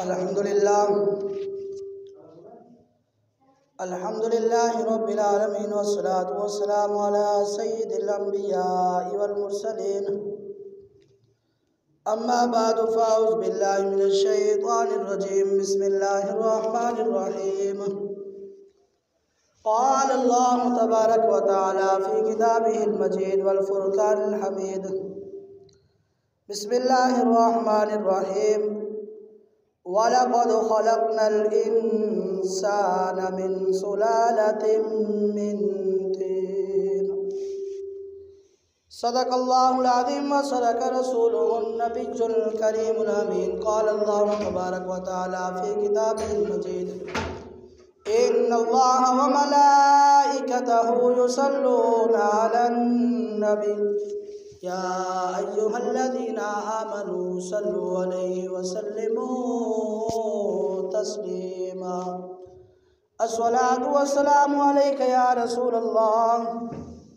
अल्हम्दुलिल्लाह रब्बिल आलमीन वस्सलातु वस्सलामु अला सय्यिदिल अंबियाइ वल मुरसलीन अम्मा बादु फ़अऊज़ु बिल्लाहि मिनश शैतानिर रजीम बिस्मिल्लाहिर रहमानिर रहीम क़ाल अल्लाहु तबारक व तआला फ़ी किताबिहिल मजीद वल फ़ुरक़ानिल हमीद बिस्मिल्लाहिर रहमानिर रहीम वलक़द ख़लक़नल इंसान मिन सुलालतिन मिन तीन सदक़ल्लाहुल अज़ीम व सदक़ रसूलुहुन नबियुल करीमुल अमीन क़ाल अल्लाहु तबारक व तआला फ़ी किताबिहिल मजीद इन्नल्लाह व मलाइकतहु युसल्लूना अलन नबी या अय्युहल्लज़ीना आमनू सल्लु अलैहि व सल्लिमू तस्लीमा अस्सलातु वस्सलामु अलैका या रसूलल्लाह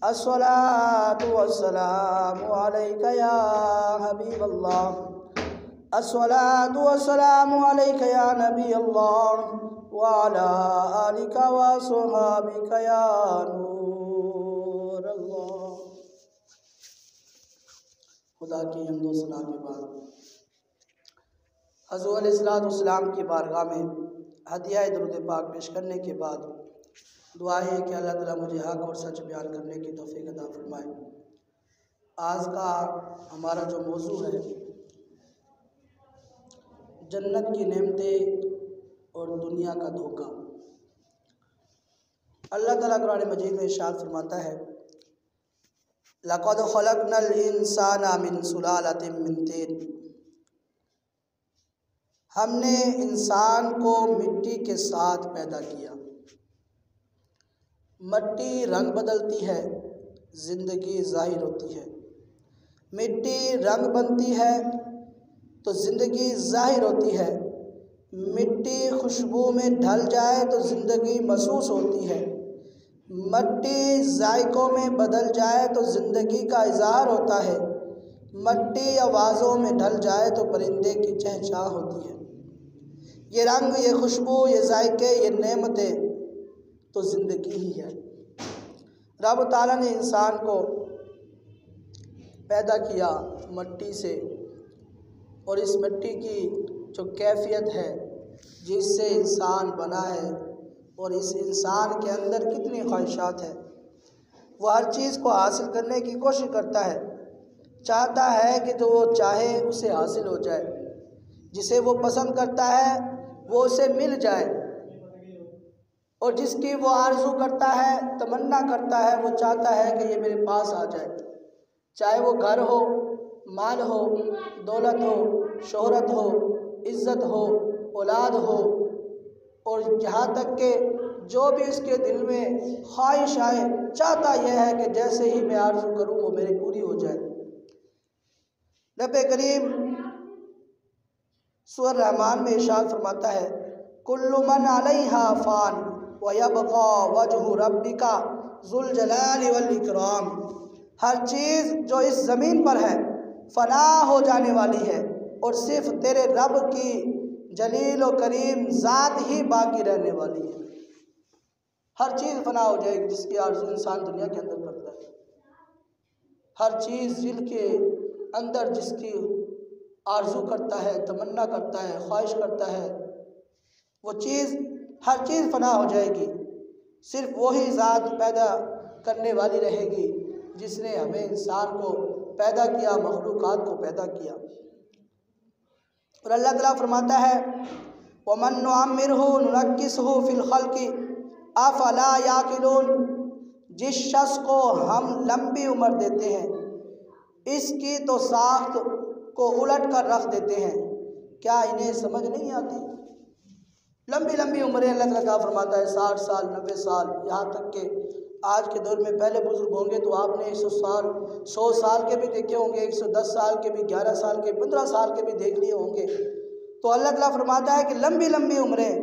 अस्सलातु वस्सलामु अलैका या हबीबल्लाह अस्सलातु वस्सलामु अलैका या नबीअल्लाह व अला आलिका व अस्हाबिका या नूरल्लाह। खुदा की हम्द व सना के बाद हज़रत अलैहिस्सलाम की बारगाह में हदिया दुरूद पाक पेश करने के बाद दुआ है कि अल्लाह ताला मुझे हक़ और सच बयान करने की तौफ़ीक़ अता फरमाए। आज का हमारा जो मौजू है जन्नत की नेमतें और दुनिया का धोखा। अल्लाह ताला कुरान मजीद में इरशाद फरमाता है लक़द ख़लक़नल इंसाना मिन सुलालतिन मिन तीन, हमने इंसान को मिट्टी के साथ पैदा किया। मिट्टी रंग बदलती है, ज़िंदगी ज़ाहिर होती है। मिट्टी रंग बनती है तो ज़िंदगी ज़ाहिर होती है। मिट्टी खुशबू में ढल जाए तो ज़िंदगी महसूस होती है। मिट्टी जायकों में बदल जाए तो ज़िंदगी का इज़हार होता है। मिट्टी आवाज़ों में ढल जाए तो परिंदे की चहचहा होती है। ये रंग, ये खुशबू, ये जायके, ये नेमतें तो ज़िंदगी ही है। रब ताला ने इंसान को पैदा किया मिट्टी से, और इस मिट्टी की जो कैफियत है जिससे इंसान बना है, और इस इंसान के अंदर कितनी ख्वाहिशात है। वो हर चीज़ को हासिल करने की कोशिश करता है, चाहता है कि जो वो चाहे उसे हासिल हो जाए, जिसे वो पसंद करता है वो उसे मिल जाए, और जिसकी वो आरज़ू करता है, तमन्ना करता है, वो चाहता है कि ये मेरे पास आ जाए। चाहे वो घर हो, माल हो, दौलत हो, शोहरत हो, इज़्ज़त हो, औलाद हो, और यहाँ तक कि जो भी उसके दिल में ख्वाहिश आए, चाहता यह है कि जैसे ही मैं आरज़ू करूँ वो मेरी पूरी हो जाए। रब्बे करीम सूरह रहमान में इरशाद फरमाता है कुल्लु मन अलैहा फ़ान व यबक़ा वजहु रब्बिका ज़ुल जलाली वल इकराम। हर चीज़ जो इस ज़मीन पर है फ़ना हो जाने वाली है, और सिर्फ़ तेरे रब की जलील व करीम ज़ात ही बाकी रहने वाली है। हर चीज़ फ़ना हो जाएगी जिसकी आरज़ू इंसान दुनिया के अंदर करता है। हर चीज़ दिल के अंदर जिसकी आरज़ू करता है, तमन्ना करता है, ख्वाहिश करता है, वो चीज़, हर चीज़ फ़ना हो जाएगी। सिर्फ़ वही ज़ात पैदा करने वाली रहेगी जिसने हमें इंसान को पैदा किया, मखलूक़ात को पैदा किया। और अल्लाह ताला फरमाता है वमन नुअम्मिरहु नुनक्किसहु फिल खल्क़ि अफ़ला याक़िलून। जिस शख्स को हम लंबी उम्र देते हैं इसकी तो साख्त को उलट कर रख देते हैं, क्या इन्हें समझ नहीं आती। लंबी लंबी उम्रें अल्लाह ताला फरमाता है 60 साल, 90 साल, यहाँ तक कि आज के दौर में पहले बुजुर्ग होंगे तो आपने 100 साल के भी देखे होंगे, 110 साल के भी, 11 साल के, 15 साल के भी देख लिए होंगे। तो अल्लाह ताला फरमाता है कि लंबी लंबी उम्रें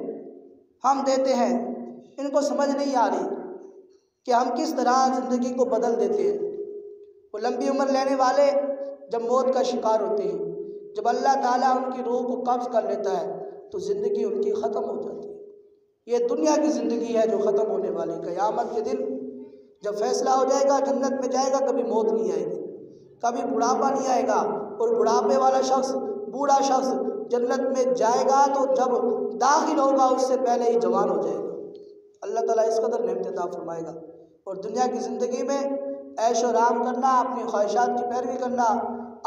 हम देते हैं, इनको समझ नहीं आ रही कि हम किस तरह ज़िंदगी को बदल देते हैं। वो लंबी उम्र लेने वाले जब मौत का शिकार होते हैं, जब अल्लाह ताला उनकी रूह को कब्ज़ कर लेता है, तो ज़िंदगी उनकी ख़त्म हो जाती है। ये दुनिया की ज़िंदगी है जो ख़त्म होने वाली। क़यामत के दिन जब फैसला हो जाएगा, जन्नत में जाएगा, कभी मौत नहीं आएगी, कभी बुढ़ापा नहीं आएगा। और बुढ़ापे वाला शख्स, बूढ़ा शख्स जन्नत में जाएगा तो जब दाखिल होगा उससे पहले ही जवान हो जाएगा। अल्लाह ताला इस कदर नेमत अता फरमाएगा। और दुनिया की ज़िंदगी में ऐश और आराम करना, अपनी ख्वाहिशात की पैरवी करना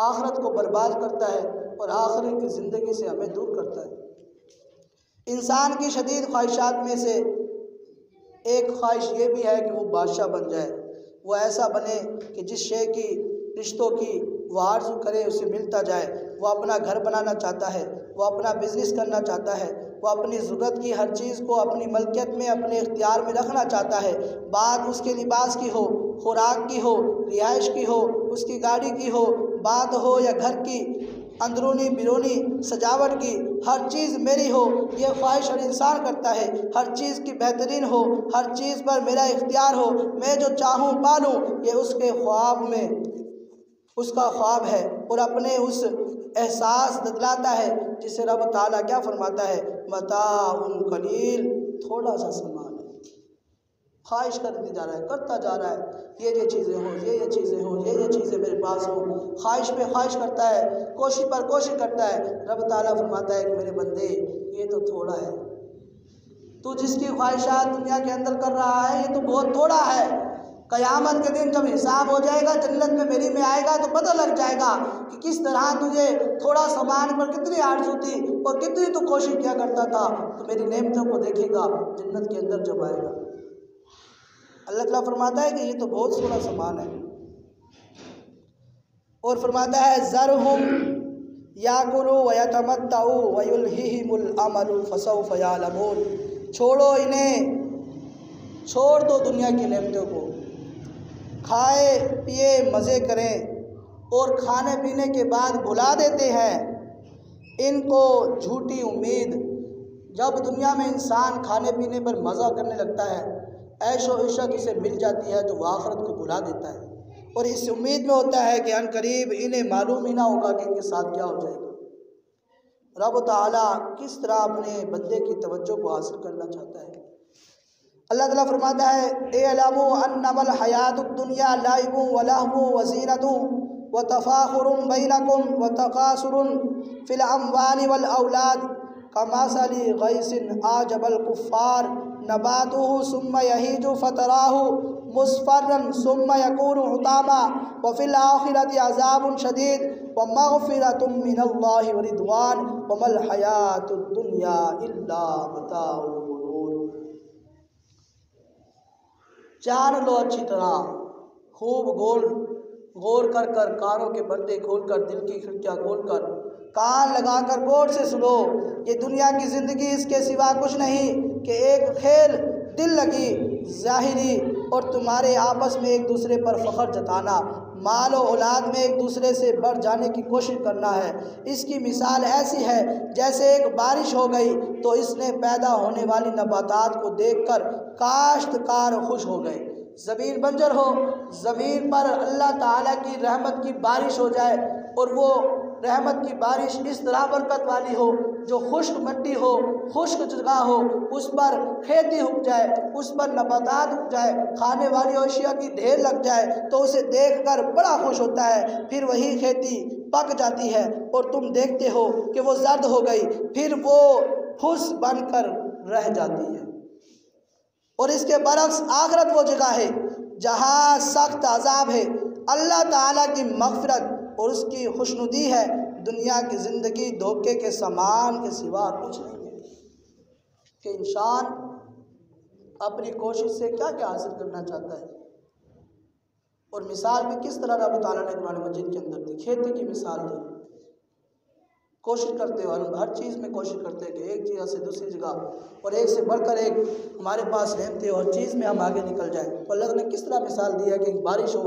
आखिरत को बर्बाद करता है और आखिरत की ज़िंदगी से हमें दूर करता है। इंसान की शदीद ख्वाहिशात में से एक ख्वाहिश ये भी है कि वो बादशाह बन जाए। वो ऐसा बने कि जिस शे की, रिश्तों की वो आरज़ू करे उसे मिलता जाए। वो अपना घर बनाना चाहता है, वो अपना बिज़नेस करना चाहता है, वो अपनी ज़रूरत की हर चीज़ को अपनी मलकियत में, अपने इख्तियार में रखना चाहता है। बात उसके लिबास की हो, खुराक की हो, रिहाइश की हो, उसकी गाड़ी की हो, बात हो या घर की अंदरूनी बिरूनी सजावट की, हर चीज़ मेरी हो, ये ख्वाहिश हर इंसान करता है। हर चीज़ की बेहतरीन हो, हर चीज़ पर मेरा इख्तियार हो, मैं जो चाहूँ पालूँ, ये उसके ख्वाब में उसका ख्वाब है। और अपने उस एहसास दिलाता है जिसे रब ताला क्या फरमाता है, मताउन कलील, थोड़ा सा सामान है। ख्वाहिश करते जा रहा है, करता जा रहा है, ये चीज़ें हों, ये चीज़ें हों, ये चीज़ें मेरे पास हों। ख्वाहिश पे ख्वाहिश करता है, कोशिश पर कोशिश करता है। रब ताला फरमाता है कि मेरे बंदे ये तो थोड़ा है, तू जिसकी ख्वाहिशात दुनिया के अंदर कर रहा है ये तो बहुत थोड़ा है। क़यामत के दिन जब हिसाब हो जाएगा, जन्नत में मेरी में आएगा तो पता लग जाएगा कि किस तरह तुझे थोड़ा सामान पर कितनी आरज़ू थी और कितनी तू कोशिश किया करता था। तो मेरी नेमतों को देखेगा जन्नत के अंदर जब आएगा। अल्लाह ताला फरमाता है कि ये तो बहुत थोड़ा सामान है। और फरमाता है ज़रहुम याकुलू व यतमत्तऊ व युल्हिहिमुल अमलु फसौफ यालमून, छोड़ो इन्हें, छोड़ दो दुनिया की नेमतों को, खाए पिए मज़े करें और खाने पीने के बाद भुला देते हैं इनको झूठी उम्मीद। जब दुनिया में इंसान खाने पीने पर मज़ा करने लगता है, ऐशो इशत उसे मिल जाती है तो वह आखिरत को भुला देता है और इस उम्मीद में होता है कि अनकरीब इन्हें मालूम ही ना होगा कि इनके साथ क्या हो जाएगा। रब ताला किस तरह अपने बंदे की तवज्जो को हासिल करना चाहता है। अल्लाह ताला फरमाता है एअलमू अन्नमल हयातुद दुनिया लाइबुन व लहवुन व ज़ीनतुन व तफ़ाखुरुन बैनकुम व तकासुरुन फ़िल अम्वालि वल औलाद कमसली गैसिन आजबल कुफ़्फ़ार नबातुहु सुम्मा यहीजु फ़तराहु मुस्फ़र्रन सुम्मा यकूनु हुतामा व फ़िल आखिरति अज़ाबुन शदीद व मग़फ़िरतुम मिनल्लाहि व रिदवान व मल हयातुद दुनिया इल्ला मताउल गुरूर। जान लो अच्छी तरह, खूब गौर कर कर, कानों के पर्दे खोल कर, दिल की खिड़कियाँ खोल कर, कान लगा कर गौर से सुनो। ये दुनिया की ज़िंदगी इसके सिवा कुछ नहीं कि एक खेल दिल लगी ज़ाहिरी और तुम्हारे आपस में एक दूसरे पर फ़ख्र जताना, माल और औलाद में एक दूसरे से बढ़ जाने की कोशिश करना है। इसकी मिसाल ऐसी है जैसे एक बारिश हो गई तो इसने पैदा होने वाली नबातात को देखकर काश्तकार खुश हो गए। ज़मीन बंजर हो, ज़मीन पर अल्लाह ताला की रहमत की बारिश हो जाए और वो रहमत की बारिश इस तरह बरकत वाली हो जो खुश्क मिट्टी हो, खुश्क जगह हो, उस पर खेती उग जाए, उस पर नबातात उग जाए, खाने वाली अशिया की ढेर लग जाए तो उसे देखकर बड़ा खुश होता है। फिर वही खेती पक जाती है और तुम देखते हो कि वो जर्द हो गई, फिर वो फुस बनकर रह जाती है। और इसके बरक्स आखिरत वो जगह है जहाँ सख्त अजाब है, अल्लाह ताला की मग़फ़िरत और उसकी खुशनुदी है। दुनिया की ज़िंदगी धोखे के सामान के सिवा कुछ नहीं है कि इंसान अपनी कोशिश से क्या क्या हासिल करना चाहता है। और मिसाल भी किस तरह रब ताला ने कुरान मजीद के अंदर दी, खेती की मिसाल दी। कोशिश करते हो, हर चीज़ में कोशिश करते हैं कि एक जगह से दूसरी जगह और एक से बढ़कर एक हमारे पास रहते हो, हर चीज़ में हम आगे निकल जाएं। तो अल्लाह ने किस तरह मिसाल दी है कि बारिश हो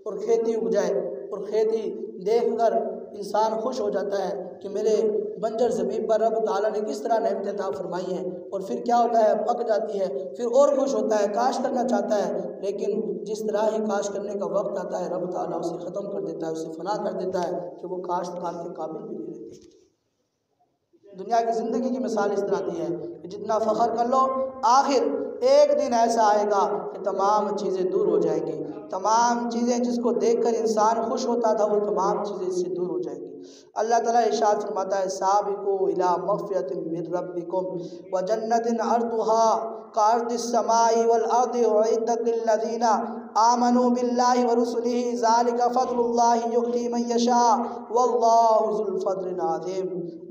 और खेती उग जाए और खेती देखकर इंसान खुश हो जाता है कि मेरे बंजर ज़मीन पर रब ताला ने किस तरह नेमतें अता फरमाई हैं। और फिर क्या होता है, पक जाती है, फिर और खुश होता है, काश करना चाहता है, लेकिन जिस तरह ही काश करने का वक्त आता है रब ताला उसे ख़त्म कर देता है, उसे फना कर देता है कि वो काश्तकार के काबिल भी नहीं रहती। दुनिया की ज़िंदगी की मिसाल इस तरह दी है कि जितना फ़ख्र कर लो, आखिर एक दिन ऐसा आएगा कि तमाम चीज़ें दूर हो जाएंगी। तमाम चीज़ें जिसको देखकर इंसान खुश होता था, वो तमाम चीज़ें इससे दूर हो जाएंगी। अल्लाह ताला इरशाद फरमाता है, साबिकू इला मग़फ़िरतिन मिन रब्बिकुम व जन्नतिन अर्दुहा कअर्दिस समाई वल अर्दि उइद्दत लिल्लज़ीना आमनू बिल्लाहि व रुसुलिही ज़ालिका फ़ज़लुल्लाहि युअ्ती मन यशा वल्लाहु ज़ुल फ़ज़लिल अज़ीम।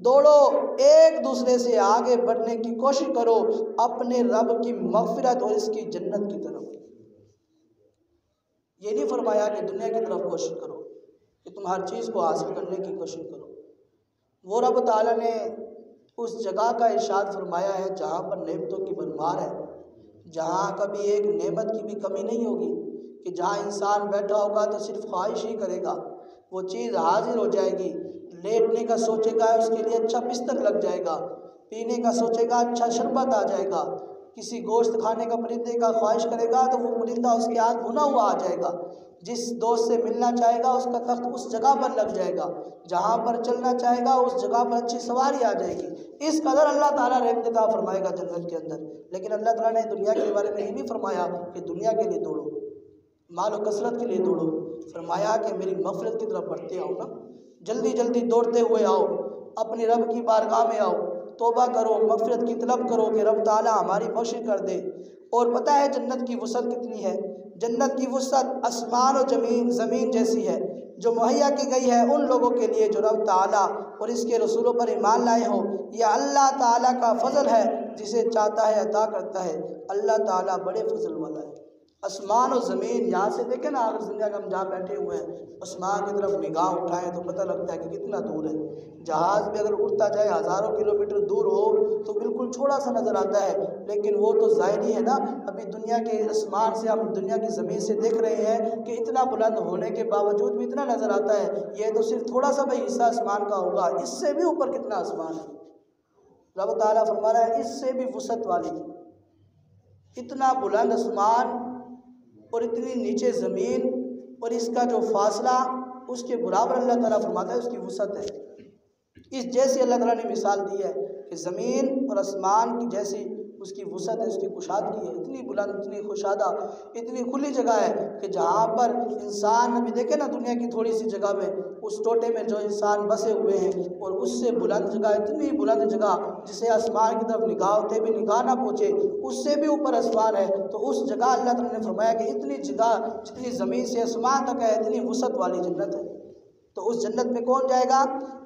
दौड़ो, एक दूसरे से आगे बढ़ने की कोशिश करो अपने रब की मग़फ़िरत और इसकी जन्नत की तरफ। ये नहीं फरमाया कि दुनिया की तरफ कोशिश करो कि तुम हर चीज़ को हासिल करने की कोशिश करो। वो रब ताला ने उस जगह का इरशाद फरमाया है जहाँ पर नेमतों की भरमार है, जहाँ कभी एक नेमत की भी कमी नहीं होगी, कि जहाँ इंसान बैठा होगा तो सिर्फ ख्वाहिश ही करेगा, वो चीज़ हाजिर हो जाएगी। लेटने का सोचेगा, उसके लिए अच्छा बिस्तर लग जाएगा। पीने का सोचेगा, अच्छा शरबत आ जाएगा। किसी गोश्त खाने का परिंदे का ख्वाहिश करेगा तो वो परिंदा उसके हाथ भुना हुआ आ जाएगा। जिस दोस्त से मिलना चाहेगा उसका तख्त उस जगह पर लग जाएगा। जहाँ पर चलना चाहेगा उस जगह पर अच्छी सवारी आ जाएगी। इस कदर अल्लाह ताला रहमत अता फरमाएगा जन्नत के अंदर। लेकिन अल्लाह ताला ने दुनिया के बारे में ये नहीं फरमाया कि दुनिया के लिए दौड़ो, मालो कसरत के लिए दौड़ो। फरमाया कि मेरी मग़फ़िरत की तरफ बढ़ते आओ ना, जल्दी जल्दी दौड़ते हुए आओ, अपने रब की बारगाह में आओ, तौबा करो, मग़फ़िरत की तलब करो कि रब ताला हमारी बख्शिश कर दे। और पता है जन्नत की वसअत कितनी है? जन्नत की वसअत आसमान और ज़मीन जैसी है, जो मुहैया की गई है उन लोगों के लिए जो रब ताला और इसके रसूलों पर ईमान लाए हो। यह अल्लाह ताला का फ़ज़ल है, जिसे चाहता है अता करता है। अल्लाह ताला बड़े फ़ज़ल वाला है। आसमान और ज़मीन, यहाँ से देखें ना, अगर दुनिया का हम जहाँ बैठे हुए हैं, आसमान की तरफ निगाह उठाएं तो पता लगता है कि कितना दूर है। जहाज़ भी अगर उड़ता जाए हज़ारों किलोमीटर दूर हो तो बिल्कुल छोटा सा नज़र आता है, लेकिन वो तो ज़ाहिरी है ना। अभी दुनिया के आसमान से, हम दुनिया की ज़मीन से देख रहे हैं कि इतना बुलंद होने के बावजूद भी इतना नज़र आता है। ये तो सिर्फ थोड़ा सा भाई हिस्सा आसमान का होगा, इससे भी ऊपर कितना आसमान है। रब ताला फरमा रहा है इससे भी वसअत वाली, इतना बुलंद आसमान और इतनी नीचे ज़मीन, और इसका जो फासला उसके बराबर अल्लाह ताला फरमाता है उसकी वसअत है। इस जैसी अल्लाह ताला ने मिसाल दी है कि ज़मीन और आसमान की जैसी उसकी वसअत है, उसकी कुशादगी है। इतनी बुलंद, इतनी कुशादा, इतनी खुली जगह है कि जहाँ पर इंसान, अभी देखे ना दुनिया की थोड़ी सी जगह में, उस टोटे में जो इंसान बसे हुए हैं, और उससे बुलंद जगह, इतनी बुलंद जगह जिसे आसमान की तरफ निगाह होते भी निगाह ना पहुँचे, उससे भी ऊपर आसमान है। तो उस जगह अल्लाह ताला ने फरमाया कि इतनी जगह जितनी ज़मीन से आसमान तक है, इतनी वसअत वाली जन्नत है। तो उस जन्नत में कौन जाएगा?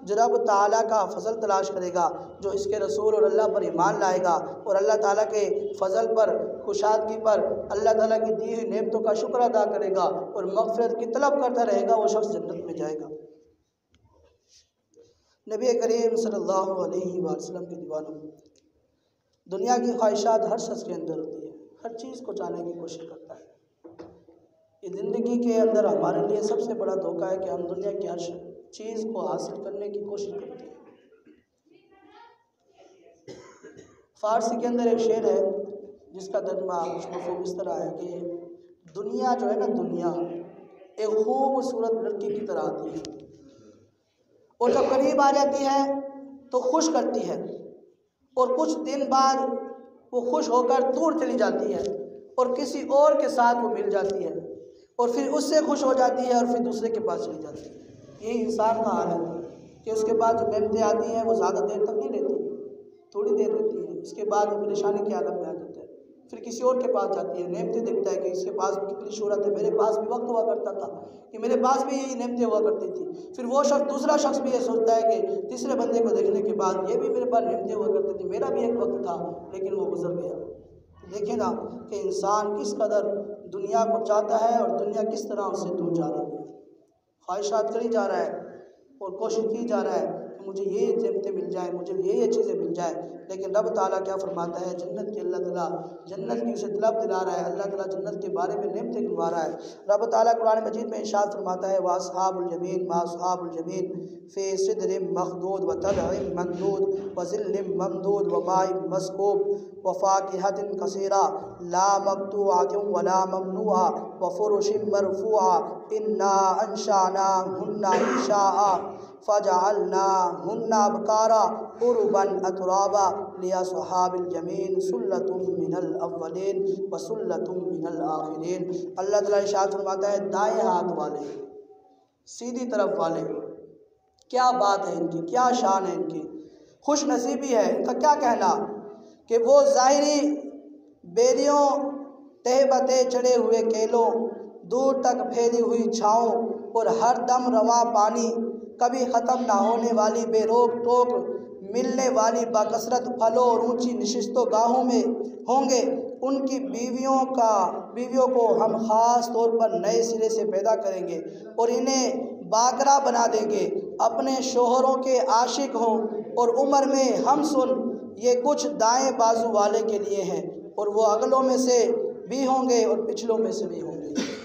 जो रब ताला का फ़ज़ल तलाश करेगा, जो इसके रसूल और अल्लाह पर ईमान लाएगा और अल्लाह ताला के फ़ज़ल पर, खुशादगी पर, अल्लाह ताला की दी हुई नेमतों का शुक्र अदा करेगा और मग़फ़िरत की तलब करता रहेगा, वो शख्स जन्नत में जाएगा। नबी करीम सल्लल्लाहु अलैहि वसल्लम के दीवानों, दुनिया की ख्वाहिशात हर शख्स के अंदर होती है, हर चीज़ को चाहने की कोशिश करता है। इस ज़िंदगी के अंदर हमारे लिए सबसे बड़ा धोखा है कि हम दुनिया की हर चीज़ को हासिल करने की कोशिश करते हैं। फ़ारसी के अंदर एक शेर है जिसका तर्जुमा कुछ मफ़हूम इस तरह है कि दुनिया जो है ना, दुनिया एक खूबसूरत लड़की की तरह आती है, और जब करीब आ जाती है तो खुश करती है, और कुछ दिन बाद वो खुश होकर दूर चली जाती है और किसी और के साथ वो मिल जाती है, और फिर उससे खुश हो जाती है और फिर दूसरे के पास चली जाती है। यही इंसान का हाल है कि उसके बाद जो नेमतें आती हैं वो ज़्यादा देर तक नहीं रहती, थोड़ी देर रहती है, उसके बाद वो परेशानी के आलम में आ जाता है। फिर किसी और के पास जाती है, नेमतें देखता है कि इसके पास भी कितनी शोहरत है, मेरे पास भी वक्त हुआ करता था कि मेरे पास भी यही नेमतें हुआ करती थी। फिर वो शख्स, दूसरा शख्स भी ये सोचता है कि तीसरे बंदे को देखने के बाद ये भी मेरे पास नेमतें हुआ करती थी, मेरा भी एक वक्त था लेकिन वो गुजर गया। देखें ना कि इंसान किस कदर दुनिया को चाहता है और दुनिया किस तरह उससे दूर जा रही है। ख्वाहिशात करी जा रहा है और कोशिश की जा रहा है कि मुझे ये नेमतें मिल जाए, मुझे ये चीज़ें मिल जाए, लेकिन रब ताला क्या फरमाता है? जन्नत की, अल्लाह ताला जन्नत की उसे तलब दिला रहा है, अल्लाह ताला जन्नत के बारे में नेमतें गिनवा रहा है। रब ताला कुरान मजीद में इरशाद फरमाता है, व अस्हाबुल यमीन मा अस्हाबुल यमीन फ़ी सिदरिम मखदूद व तलहिम मंदूद व ज़िल्लिम ममदूद व माइन मस्कूब व फ़ाकिहतिन कसीरा ला मक़तूअतिन व ला ममनूआ व फ़ुरुशिन मरफ़ूआ इन्ना अंशानाहुन्ना इंशाआ फ़जअलनाहुन्ना अबकारा उरबन अतराबा लिअस्हाबिल यमीन सुल्लतुम मिनल अव्वलीन व सुल्लतुम मिनल आखिरीन। अल्लाह ताला इरशाद फरमाता है, दाएं हाथ वाले, सीधी तरफ वाले, क्या बात है इनकी, क्या शान है इनकी, खुश नसीबी है इनका। क्या कहना कि वो ज़ाहिरी बेरियों, तहबते चढ़े हुए केलों, दूर तक फैली हुई छाँव और हर दम रवां पानी, कभी ख़त्म ना होने वाली बेरोक टोक मिलने वाली बाकसरत फलों और ऊंची नशिस्तों गाहों में होंगे। उनकी बीवियों को हम ख़ास तौर पर नए सिरे से पैदा करेंगे और इन्हें बाकरा बना देंगे, अपने शोहरों के आशिक हों और उम्र में हम सुन। ये कुछ दाएं बाजू वाले के लिए हैं और वो अगलों में से भी होंगे और पिछलों में से भी होंगे।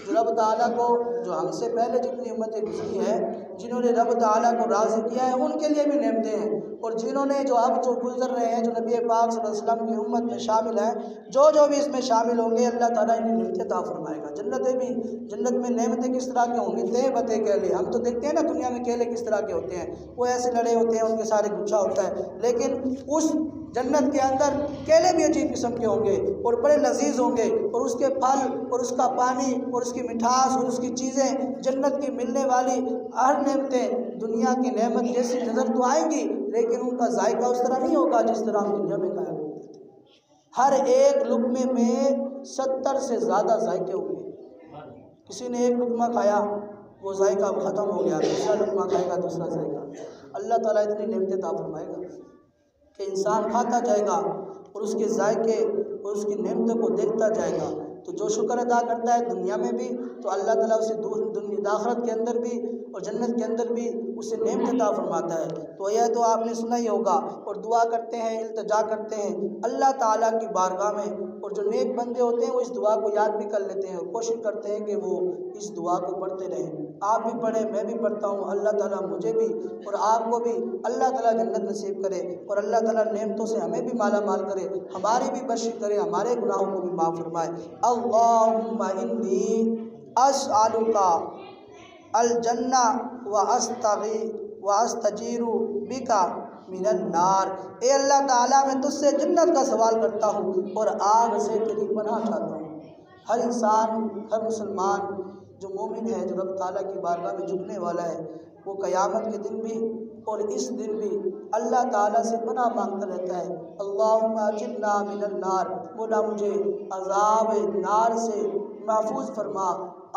जो रब ताला को, जो हमसे पहले जितनी उम्मतें गुजरी हैं, जिन्होंने रब ताला को राज़ी किया है, उनके लिए भी नेमतें हैं। और जिन्होंने जो अब जो गुजर रहे हैं, जो नबी पाक सल्लल्लाहु अलैहि वसल्लम की उम्मत में शामिल हैं, जो भी इसमें शामिल होंगे, अल्लाह ताला इन्हें नेमतें अता फरमाएगा। जन्नत में नेमतें किस तरह की होंगी? तहबते केले। हम तो देखते हैं ना दुनिया में केले किस तरह के होते हैं, वो ऐसे लड़े होते हैं, उनके सारे गुच्छा होता है। लेकिन उस जन्नत के अंदर केले भी अजीब किस्म के होंगे और बड़े लजीज होंगे, और उसके फल और उसका पानी और उसकी मिठास और उसकी चीज़ें, जन्नत की मिलने वाली हर नेमतें दुनिया की नेमत जैसी नज़र तो आएंगी, लेकिन उनका जायका उस तरह नहीं होगा जिस तरह हम दुनिया में खाया करते थे। हर एक लुक़मे में 70 से ज़्यादा जायके होंगे। किसी ने एक लुक़मा खाया, वो जायका ख़त्म हो गया, दूसरा लुक़मा खाएगा, दूसरा जायका। अल्लाह ताला इतनी नेमतें अता फरमाएगा कि इंसान खाता जाएगा और उसके जायके और उसकी नेमतों को देखता जाएगा। तो जो शुक्र अदा करता है दुनिया में भी, तो अल्लाह ताला उसे आखिरत के अंदर भी और जन्नत के अंदर भी उसे नेमत अता फरमाता है। तो यह तो आपने सुना ही होगा। और दुआ करते हैं, इल्तिजा करते हैं अल्लाह ताला की बारगाह में, और जो नेक बंदे होते हैं वो इस दुआ को याद भी कर लेते हैं और कोशिश करते हैं कि वो इस दुआ को पढ़ते रहें। आप भी पढ़ें, मैं भी पढ़ता हूँ। अल्लाह ताला मुझे भी और आपको भी अल्लाह ताला जन्नत नसीब करे और अल्लाह ताला नेमतों से हमें भी माला माल करे, हमारी भी बख्शिश करे, हमारे गुनाहों को भी माफ़ फरमाए। अल्लाहुम्मा इन्नी अस्अलुका अल जन्ना व अस्तजीरु बिका मिनन नार। ए अल्लाह ताला, मैं तुझसे जन्नत का सवाल करता हूँ और आग से तेरी पनाह चाहता हूँ। हर इंसान, हर मुसलमान जो मोमिन है, जो रब ताला की बारगाह में झुकने वाला है, वो क़यामत के दिन भी और इस दिन भी अल्लाह ताला से पनाह मांगता रहता है। अल्लाहुम्मा अजिरना मिनन नार, बोला मुझे अज़ाब नार से महफूज फरमा,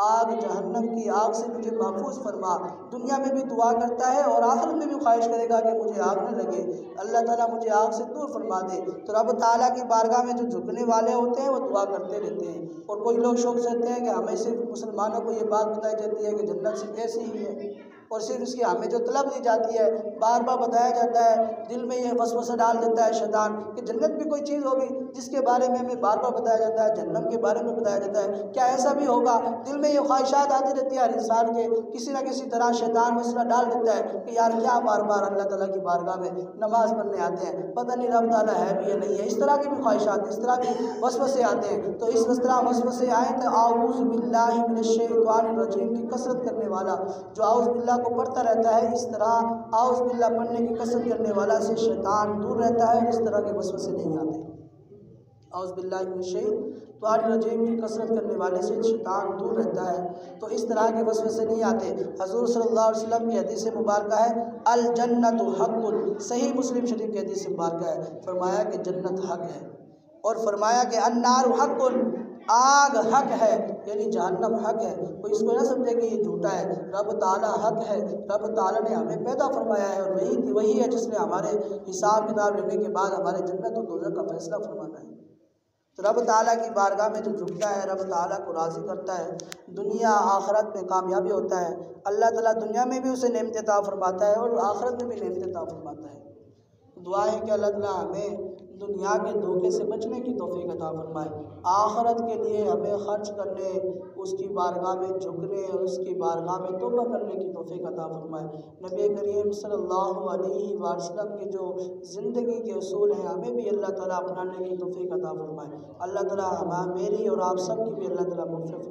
आग जहन्नम की आग से मुझे महफूज फरमा। दुनिया में भी दुआ करता है और आखिरत में भी ख्वाहिश करेगा कि मुझे आग न लगे, अल्लाह ताला मुझे आग से दूर फरमा दे। तो रब ताला की बारगाह में जो झुकने वाले होते हैं वो दुआ करते रहते हैं। और कोई लोग शौक से कहते हैं कि हमें सिर्फ मुसलमानों को ये बात बताई जाती है कि जन्नत सिर्फ ऐसी ही है, और सिर्फ इसकी हमें जो तलब दी जाती है, बार बार बताया जाता है, दिल में ये वसवसा डाल देता है शैतान कि जन्नत भी कोई चीज़ होगी जिसके बारे में हमें बार बार बताया जाता है, जन्नत के बारे में बताया जाता है। क्या ऐसा भी होगा? दिल में ये ख्वाहिशात आती रहती है हर इंसान के, किसी न किसी तरह शैतान वसवसा डाल देता है कि यार क्या बार बार अल्लाह ताला की बारगाह में नमाज़ पढ़ने आते हैं, पता नहीं रब ताला है भी या नहीं है। इस तरह की भी ख्वाहिशात, इस तरह की वसवसे आते हैं। तो इस तरह वसवसे आए तो आऊज़ बिल्लाहि मिनश शैतानिर रजीम की कसरत करने वाला, जो आऊज़ बिल्लाह को पढ़ता रहता है, इस तरह आऊज़ बिल्लाह पढ़ने की कसरत करने वाला से शैतान दूर रहता है, इस तरह के वसवसे नहीं आते। आऊज़ बिल्लाहि मिनश शैतानिर रजीम की कसरत करने वाले से शैतान दूर रहता है, तो इस तरह के वसवसे नहीं आते। हज़ूर सल्लल्लाहु अलैहि वसल्लम की हदीस मुबारक है, अल जन्नतु हक़्क़ुन, सही मुस्लिम शरीफ की हदीस मुबारक है, फरमाया कि जन्नत हक है, और फरमाया कि अन्नारु हक़्क़ुन, आग हक है, यानी जहन्नम हक है। कोई इसको ना समझे कि ये झूठा है। रब ताला हक है, रब ताला ने हमें पैदा फरमाया है और वही है जिसने हमारे हिसाब किताब लेने के बाद हमारे जन्नत और दोज़ख का फैसला फरमाना है। तो रब ताला की बारगाह में जो झुकता है, रब ताला को राज़ी करता है, दुनिया आखिरत में कामयाबी होता है। अल्लाह ताला दुनिया में भी उसे नेमतें अता फरमाता है और आखिरत में भी नेमतें अता फरमाता है। दुआ है कि अल्लाह ताला हमें दुनिया के धोखे से बचने की तौफीक अता फरमाए, आखिरत के लिए हमें खर्च करने, उसकी बारगाह में झुकने और उसकी बारगाह में तौबा करने की तौफीक अता फरमाए। नबी करीम सल्लल्लाहु अलैहि वसल्लम की जो ज़िंदगी के उसूल हैं, हमें भी अल्लाह ताला अपनाने की तौफीक अता फरमाए। अल्लाह ताला मेरी और आप सब की भी अल्लाह ताला मग़फ़िरत